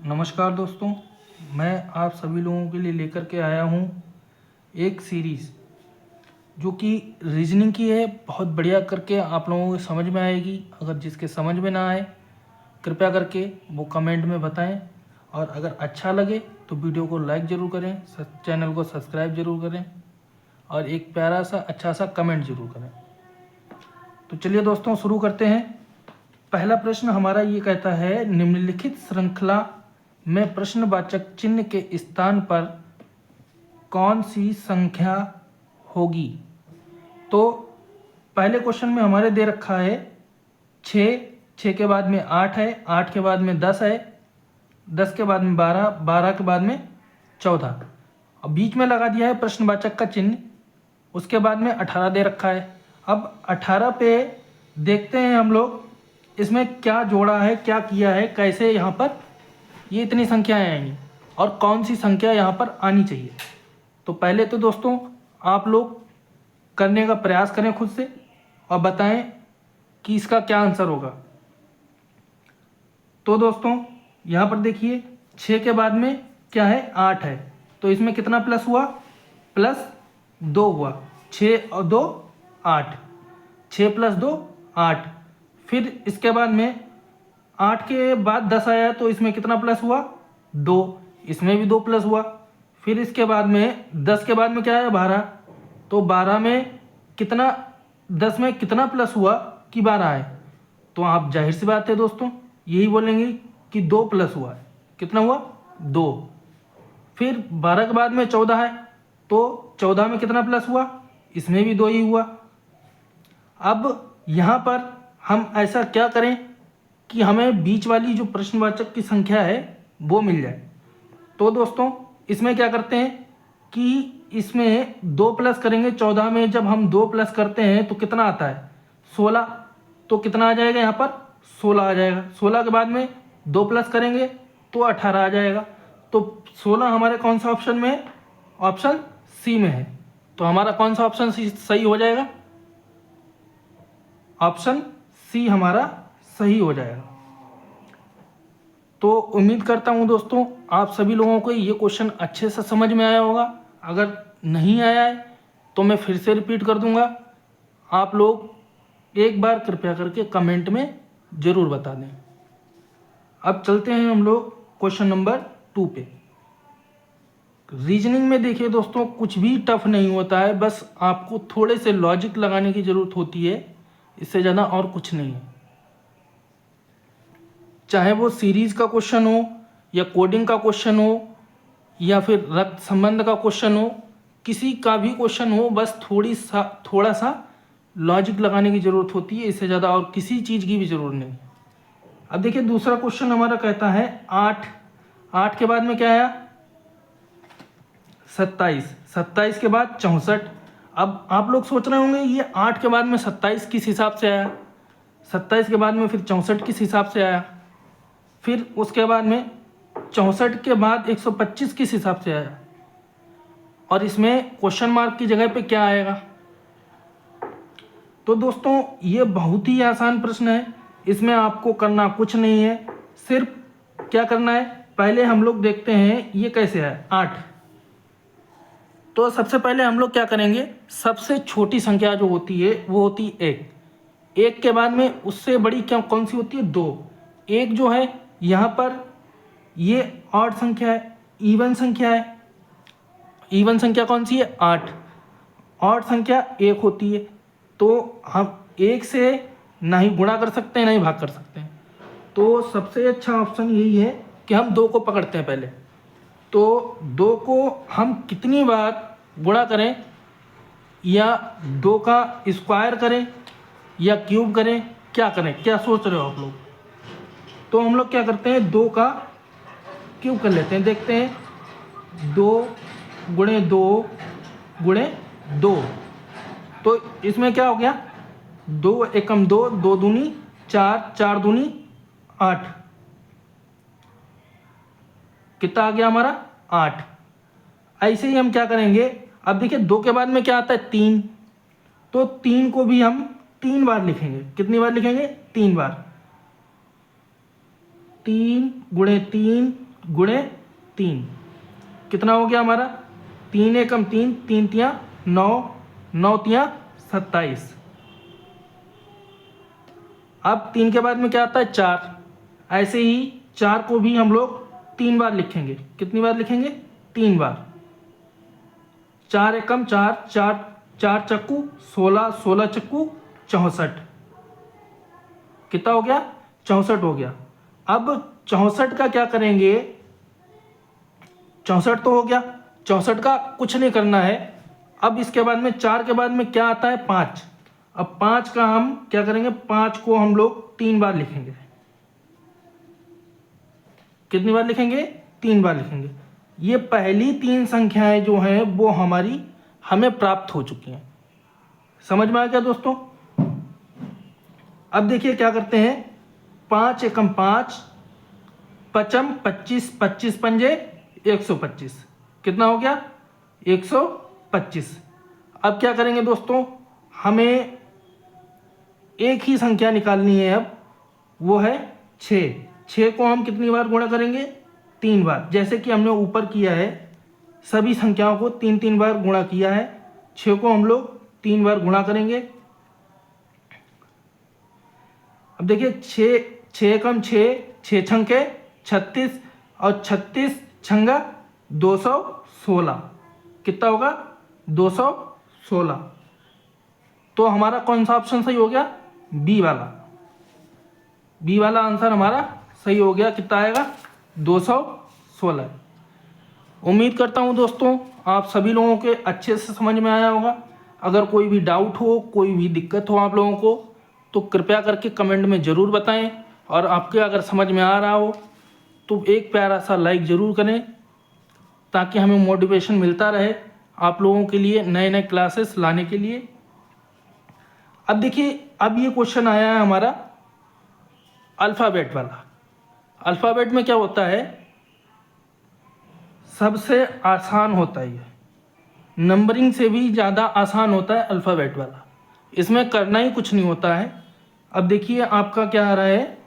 नमस्कार दोस्तों, मैं आप सभी लोगों के लिए लेकर के आया हूँ एक सीरीज़ जो कि रीजनिंग की है। बहुत बढ़िया करके आप लोगों को समझ में आएगी। अगर जिसके समझ में ना आए कृपया करके वो कमेंट में बताएं, और अगर अच्छा लगे तो वीडियो को लाइक ज़रूर करें, चैनल को सब्सक्राइब ज़रूर करें और एक प्यारा सा अच्छा सा कमेंट ज़रूर करें। तो चलिए दोस्तों शुरू करते हैं। पहला प्रश्न हमारा ये कहता है, निम्नलिखित श्रृंखला में प्रश्नवाचक चिन्ह के स्थान पर कौन सी संख्या होगी। तो पहले क्वेश्चन में हमारे दे रखा है 6, 6 के बाद में 8 है, 8 के बाद में 10 है, 10 के बाद में 12, 12 के बाद में 14, अब बीच में लगा दिया है प्रश्नवाचक का चिन्ह। उसके बाद में 18 दे रखा है। अब 18 पे देखते हैं हम लोग इसमें क्या जोड़ा है, क्या किया है, कैसे यहाँ पर ये इतनी संख्याएं आएंगी और कौन सी संख्या यहाँ पर आनी चाहिए। तो पहले तो दोस्तों आप लोग करने का प्रयास करें खुद से और बताएं कि इसका क्या आंसर होगा। तो दोस्तों यहाँ पर देखिए 6 के बाद में क्या है, 8 है, तो इसमें कितना प्लस हुआ, +2 हुआ। 6 और 2 8, 6 + 2 8। फिर इसके बाद में 8 के बाद 10 आया तो इसमें कितना प्लस हुआ, 2, इसमें भी 2 प्लस हुआ। फिर इसके बाद में 10 के बाद में क्या है, 12, तो 12 में कितना, 10 में कितना प्लस हुआ कि 12 है। तो आप जाहिर सी बात है दोस्तों यही बोलेंगे कि 2 प्लस हुआ है। कितना हुआ, 2। फिर 12 के बाद में 14 है, तो 14 में कितना प्लस हुआ, इसमें भी 2 ही हुआ। अब यहाँ पर हम ऐसा क्या करें कि हमें बीच वाली जो प्रश्नवाचक की संख्या है वो मिल जाए। तो दोस्तों इसमें क्या करते हैं कि इसमें 2 प्लस करेंगे। 14 में जब हम 2 प्लस करते हैं तो कितना आता है, 16, तो कितना आ जाएगा यहाँ पर, 16 आ जाएगा। 16 के बाद में 2 प्लस करेंगे तो 18 आ जाएगा। तो 16 हमारे कौन सा ऑप्शन में है, ऑप्शन सी में है। तो हमारा कौन सा ऑप्शन सही हो जाएगा, ऑप्शन सी हमारा सही हो जाएगा। तो उम्मीद करता हूँ दोस्तों आप सभी लोगों को ये क्वेश्चन अच्छे से समझ में आया होगा। अगर नहीं आया है तो मैं फिर से रिपीट कर दूंगा, आप लोग एक बार कृपया करके कमेंट में ज़रूर बता दें। अब चलते हैं हम लोग क्वेश्चन नंबर 2 पे। रीजनिंग में देखिए दोस्तों कुछ भी टफ नहीं होता है, बस आपको थोड़े से लॉजिक लगाने की ज़रूरत होती है, इससे ज़्यादा और कुछ नहीं है। चाहे वो सीरीज का क्वेश्चन हो या कोडिंग का क्वेश्चन हो या फिर रक्त संबंध का क्वेश्चन हो, किसी का भी क्वेश्चन हो, बस थोड़ा सा लॉजिक लगाने की ज़रूरत होती है, इससे ज़्यादा और किसी चीज़ की भी ज़रूरत नहीं। अब देखिए दूसरा क्वेश्चन हमारा कहता है 8, 8 के बाद में क्या आया, 27, 27 के बाद 64। अब आप लोग सोच रहे होंगे ये 8 के बाद में 27 किस हिसाब से आया, 27 के बाद में फिर 64 किस हिसाब से आया, फिर उसके बाद में 64 के बाद 125 किस हिसाब से आया, और इसमें क्वेश्चन मार्क की जगह पे क्या आएगा। तो दोस्तों ये बहुत ही आसान प्रश्न है, इसमें आपको करना कुछ नहीं है, सिर्फ क्या करना है, पहले हम लोग देखते हैं ये कैसे है 8। तो सबसे पहले हम लोग क्या करेंगे, सबसे छोटी संख्या जो होती है वो होती है 1। 1 के बाद में उससे बड़ी क्या कौन सी होती है, 2। 1 जो है यहाँ पर ये ऑड संख्या है, इवन संख्या है। इवन संख्या कौन सी है, 8। ऑड संख्या 1 होती है, तो हम 1 से ना ही गुणा कर सकते हैं ना ही भाग कर सकते हैं। तो सबसे अच्छा ऑप्शन यही है कि हम 2 को पकड़ते हैं पहले। तो 2 को हम कितनी बार गुणा करें, या 2 का स्क्वायर करें या क्यूब करें, क्या करें, क्या सोच रहे हो आप लोग। तो हम लोग क्या करते हैं, 2 का क्यूब कर लेते हैं। देखते हैं 2 गुणे 2 गुणे 2, तो इसमें क्या हो गया, 2 एकम 2, 2 दूनी 4, 4 दूनी 8, कितना आ गया हमारा 8। ऐसे ही हम क्या करेंगे, अब देखिए 2 के बाद में क्या आता है 3, तो 3 को भी हम 3 बार लिखेंगे। कितनी बार लिखेंगे, 3 बार। 3 गुणे 3 गुणे 3, कितना हो गया हमारा? 3 एकम 3, 3 तियाँ 9, 9 तियाँ 27। अब 3 के बाद में क्या आता है? 4। ऐसे ही 4 को भी हम लोग 3 बार लिखेंगे। कितनी बार लिखेंगे? 3 बार। 4 एकम 4, 4 4 चक्कू 16, 16 चक्कू 64। कितना हो गया? 64 हो गया। अब 64 का क्या करेंगे? 64 तो हो गया, 64 का कुछ नहीं करना है। अब इसके बाद में 4 के बाद में क्या आता है? 5। अब 5 का हम क्या करेंगे? 5 को हम लोग 3 बार लिखेंगे। कितनी बार लिखेंगे? 3 बार लिखेंगे। ये पहली 3 संख्याएं जो हैं वो हमें प्राप्त हो चुकी हैं। समझ में आ गया दोस्तों? अब देखिए क्या करते हैं। 5 एकम 5, पचम 25, 25 पंजे 125। कितना हो गया? 125। अब क्या करेंगे दोस्तों? हमें एक ही संख्या निकालनी है अब, वो है 6। 6 को हम कितनी बार गुणा करेंगे? 3 बार। जैसे कि हमने ऊपर किया है, सभी संख्याओं को 3-3 बार गुणा किया है। 6 को हम लोग 3 बार गुणा करेंगे। अब देखिए 6 एकम 6, 6 छंके 36 और 36 छंगा 216। कितना होगा? 216। तो हमारा कौन सा ऑप्शन सही हो गया? बी वाला। बी वाला आंसर हमारा सही हो गया। कितना आएगा? 216। उम्मीद करता हूँ दोस्तों आप सभी लोगों के अच्छे से समझ में आया होगा। अगर कोई भी डाउट हो, कोई भी दिक्कत हो आप लोगों को, तो कृपया करके कमेंट में ज़रूर बताएं। और आपके अगर समझ में आ रहा हो तो एक प्यारा सा लाइक ज़रूर करें, ताकि हमें मोटिवेशन मिलता रहे आप लोगों के लिए नए नए क्लासेस लाने के लिए। अब देखिए, अब ये क्वेश्चन आया है हमारा अल्फ़ाबेट वाला। अल्फ़ाबेट में क्या होता है? सबसे आसान होता है ये, नंबरिंग से भी ज़्यादा आसान होता है अल्फ़ाबेट वाला। इसमें करना ही कुछ नहीं होता है। अब देखिए आपका क्या आ रहा है?